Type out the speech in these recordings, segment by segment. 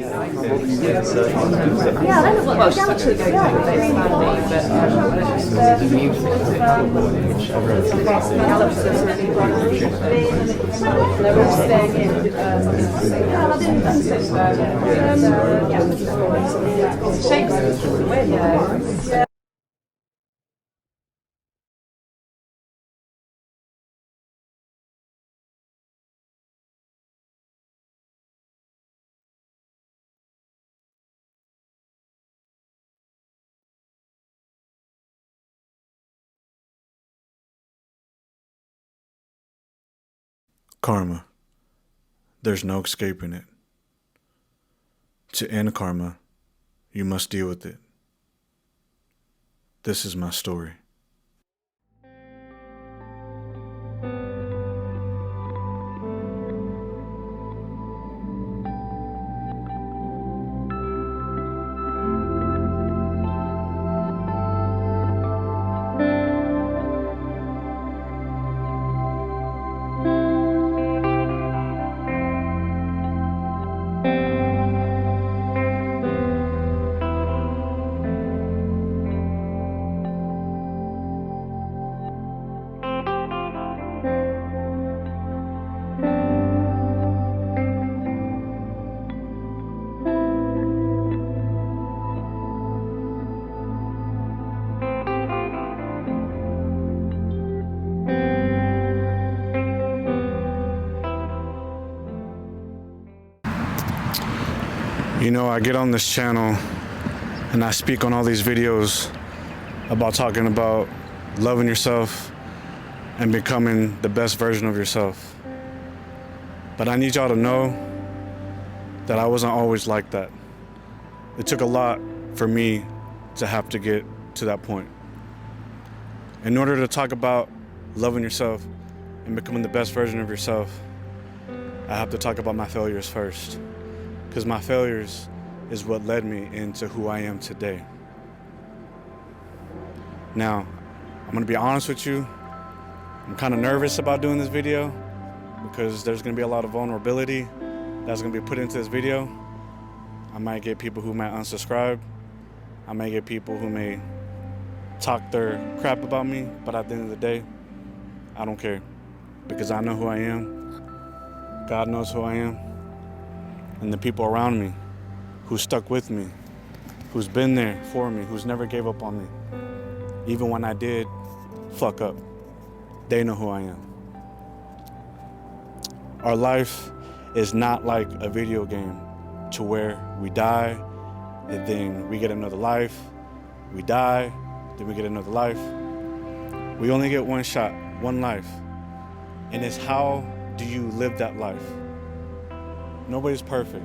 Yeah, that's well, she's actually going to face family, but the music which they're all staying in Shakespeare. Karma. There's no escaping it. To end karma, you must deal with it. This is my story. You know, I get on this channel and I speak on all these videos about talking about loving yourself and becoming the best version of yourself. But I need y'all to know that I wasn't always like that. It took a lot for me to have to get to that point. In order to talk about loving yourself and becoming the best version of yourself, I have to talk about my failures first. Because my failures is what led me into who I am today. Now, I'm gonna be honest with you. I'm kind of nervous about doing this video because there's gonna be a lot of vulnerability that's gonna be put into this video. I might get people who might unsubscribe. I may get people who may talk their crap about me, but at the end of the day, I don't care because I know who I am. God knows who I am. And the people around me who stuck with me, who's been there for me, who's never gave up on me. Even when I did fuck up, they know who I am. Our life is not like a video game to where we die, and then we get another life, we die, then we get another life. We only get one shot, one life. And it's how do you live that life? Nobody's perfect.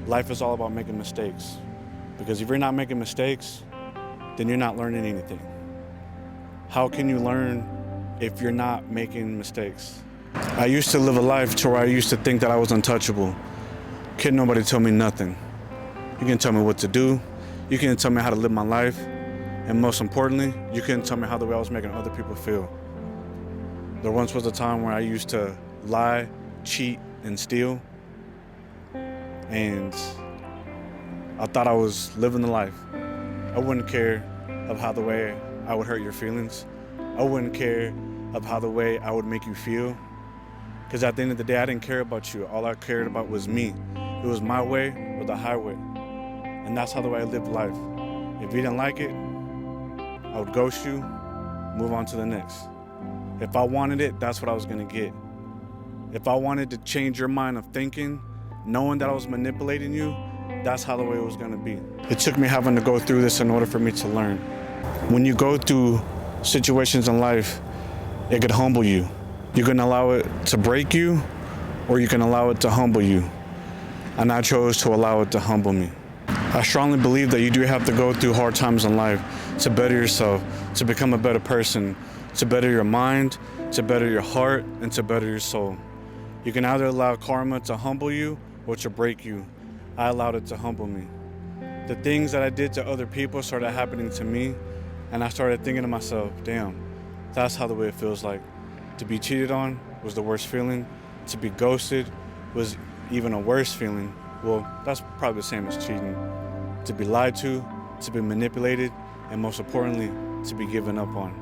Life is all about making mistakes. Because if you're not making mistakes, then you're not learning anything. How can you learn if you're not making mistakes? I used to live a life to where I used to think that I was untouchable. Couldn't nobody tell me nothing. You can tell me what to do. You can tell me how to live my life. And most importantly, you couldn't tell me how the way I was making other people feel. There once was a time where I used to lie, cheat, and steal. And I thought I was living the life. I wouldn't care of how the way I would hurt your feelings. I wouldn't care of how the way I would make you feel. Because at the end of the day, I didn't care about you. All I cared about was me. It was my way or the highway. And that's how the way I lived life. If you didn't like it, I would ghost you, move on to the next. If I wanted it, that's what I was gonna get. If I wanted to change your mind of thinking, knowing that I was manipulating you, that's how the way it was gonna be. It took me having to go through this in order for me to learn. When you go through situations in life, it could humble you. You can allow it to break you, or you can allow it to humble you. And I chose to allow it to humble me. I strongly believe that you do have to go through hard times in life to better yourself, to become a better person, to better your mind, to better your heart, and to better your soul. You can either allow karma to humble you or to break you. I allowed it to humble me. The things that I did to other people started happening to me, and I started thinking to myself, damn, that's how the way it feels like. To be cheated on was the worst feeling. To be ghosted was even a worse feeling. Well, that's probably the same as cheating. To be lied to be manipulated, and most importantly, to be given up on.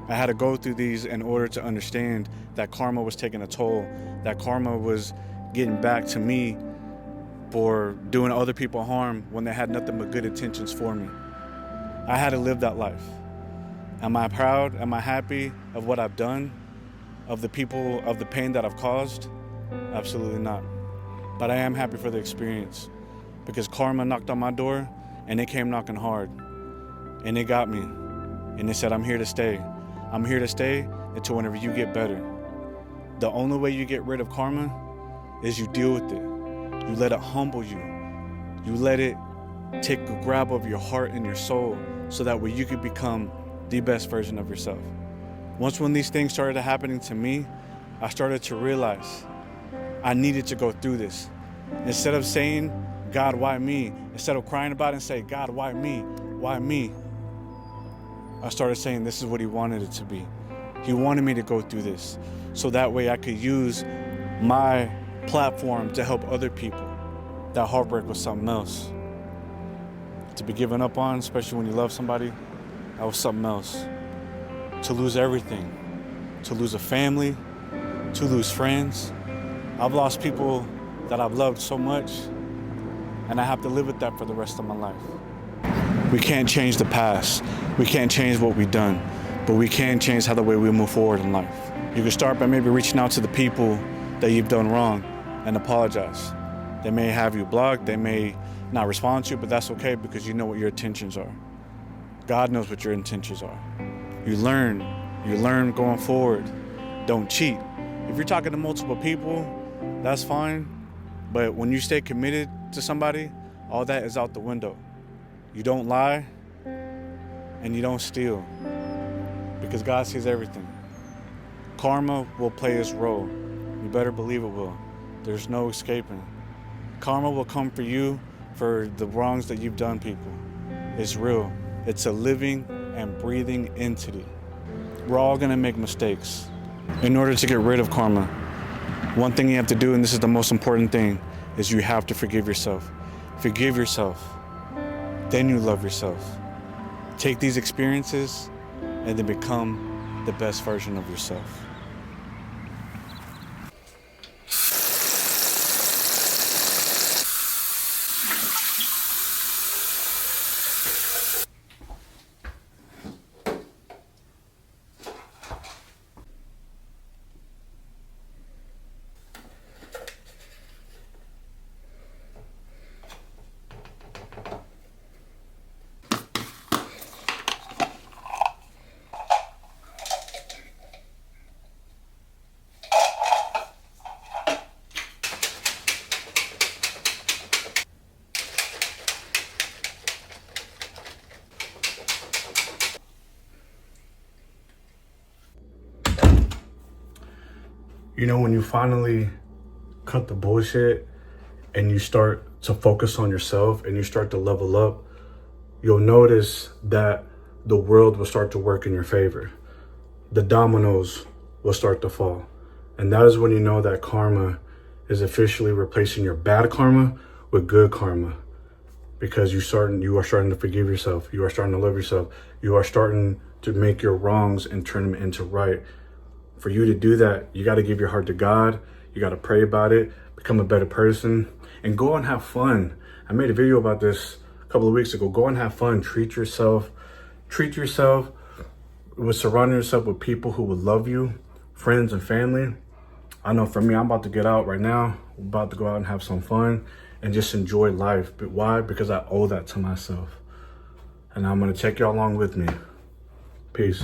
I had to go through these in order to understand that karma was taking a toll, that karma was getting back to me for doing other people harm when they had nothing but good intentions for me. I had to live that life. Am I proud? Am I happy of what I've done? Of the people, of the pain that I've caused? Absolutely not. But I am happy for the experience, because karma knocked on my door and it came knocking hard. And it got me. And it said, I'm here to stay. I'm here to stay until whenever you get better. The only way you get rid of karma is you deal with it. You let it humble you. You let it take a grab of your heart and your soul, so that way you could become the best version of yourself. Once when these things started happening to me, I started to realize I needed to go through this. Instead of saying, God, why me? Instead of crying about it and say, God, why me? Why me? I started saying this is what he wanted it to be. He wanted me to go through this, so that way I could use my platform to help other people. That heartbreak was something else. To be given up on, especially when you love somebody, that was something else. To lose everything, to lose a family, to lose friends. I've lost people that I've loved so much, and I have to live with that for the rest of my life. We can't change the past. We can't change what we've done, but we can change how the way we move forward in life. You can start by maybe reaching out to the people that you've done wrong and apologize. They may have you blocked, they may not respond to you, but that's okay, because you know what your intentions are. God knows what your intentions are. You learn going forward. Don't cheat. If you're talking to multiple people, that's fine, but when you stay committed to somebody, all that is out the window. You don't lie, and you don't steal, because God sees everything. Karma will play its role. You better believe it will. There's no escaping. Karma will come for you for the wrongs that you've done people. It's real. It's a living and breathing entity. We're all gonna make mistakes. In order to get rid of karma, one thing you have to do, and this is the most important thing, is you have to forgive yourself. Forgive yourself. Then you love yourself. Take these experiences and then become the best version of yourself. You know, when you finally cut the bullshit and you start to focus on yourself and you start to level up, you'll notice that the world will start to work in your favor. The dominoes will start to fall. And that is when you know that karma is officially replacing your bad karma with good karma. Because you are starting to forgive yourself. You are starting to love yourself. You are starting to make your wrongs and turn them into right. For you to do that, you got to give your heart to God. You got to pray about it, become a better person, and go and have fun. I made a video about this a couple of weeks ago. Go and have fun. Treat yourself. Treat yourself with surrounding yourself with people who would love you, friends and family. I know for me, I'm about to get out right now. I'm about to go out and have some fun and just enjoy life. But why? Because I owe that to myself. And I'm going to take y'all along with me. Peace.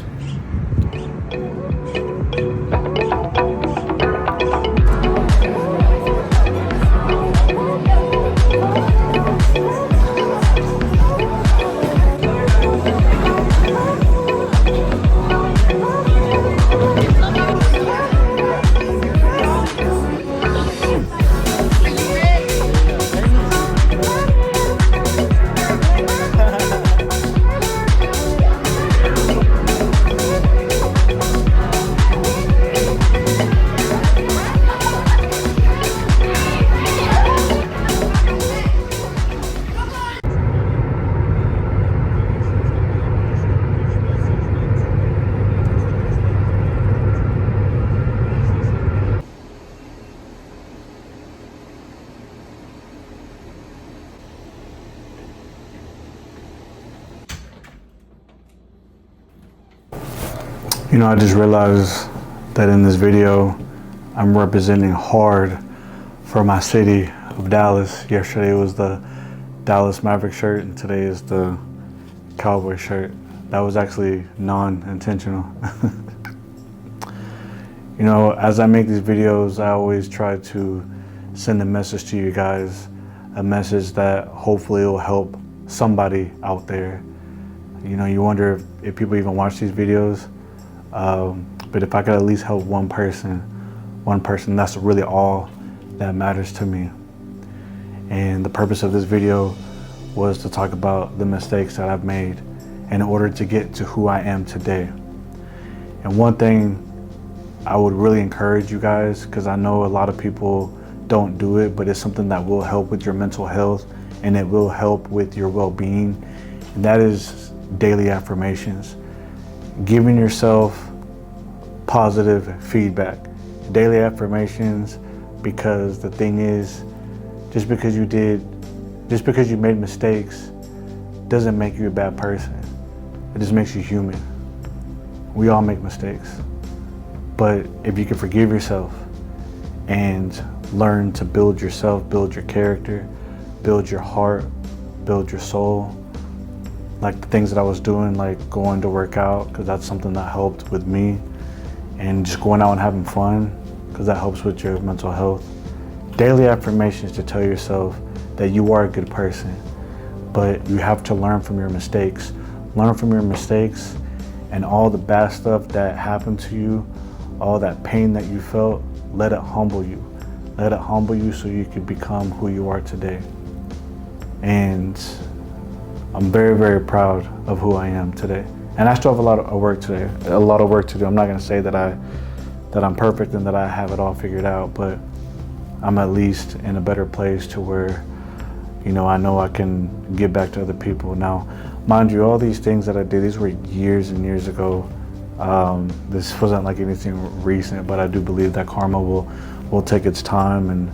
You know, I just realized that in this video, I'm representing hard for my city of Dallas. Yesterday was the Dallas Maverick shirt, and today is the Cowboy shirt. That was actually non-intentional. You know, as I make these videos, I always try to send a message to you guys, a message that hopefully will help somebody out there. You know, you wonder if people even watch these videos. But if I could at least help one person, that's really all that matters to me. And the purpose of this video was to talk about the mistakes that I've made in order to get to who I am today. And one thing I would really encourage you guys, because I know a lot of people don't do it, but it's something that will help with your mental health and it will help with your well-being, and that is daily affirmations. Giving yourself positive feedback. Daily affirmations, because the thing is, just because you made mistakes doesn't make you a bad person. It just makes you human. We all make mistakes. But if you can forgive yourself and learn to build yourself, build your character, build your heart, build your soul, like the things that I was doing, like going to work out, because that's something that helped with me, and just going out and having fun, because that helps with your mental health. Daily affirmations to tell yourself that you are a good person, but you have to learn from your mistakes. Learn from your mistakes and all the bad stuff that happened to you, all that pain that you felt, let it humble you. Let it humble you so you can become who you are today. And I'm very, very proud of who I am today. And I still have a lot of work today, a lot of work to do. I'm not gonna say that I'm perfect and that I have it all figured out, but I'm at least in a better place to where, you know I can give back to other people. Now, mind you, all these things that I did, these were years and years ago. This wasn't like anything recent, but I do believe that karma will take its time. And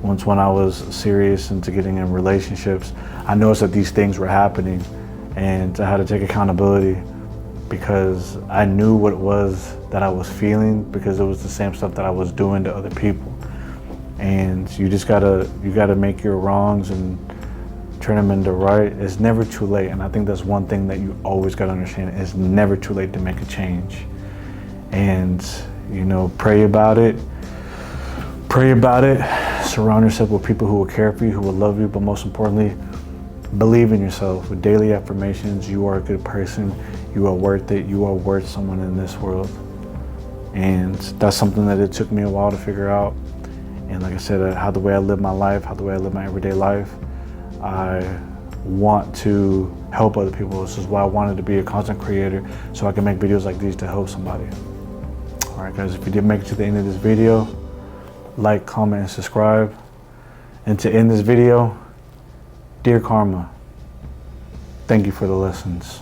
when I was serious into getting in relationships, I noticed that these things were happening, and I had to take accountability because I knew what it was that I was feeling, because it was the same stuff that I was doing to other people. And you gotta make your wrongs and turn them into right. It's never too late, and I think that's one thing that you always gotta understand. It's never too late to make a change. And you know, pray about it. Surround yourself with people who will care for you, who will love you, but most importantly, believe in yourself. With daily affirmations, you are a good person. You are worth it. You are worth someone in this world. And that's something that it took me a while to figure out. And like I said, how the way I live my life, how the way I live my everyday life, I want to help other people. This is why I wanted to be a content creator, so I can make videos like these to help somebody. All right, guys, if you did make it to the end of this video, like, comment, and subscribe. And to end this video, dear Karma, thank you for the lessons.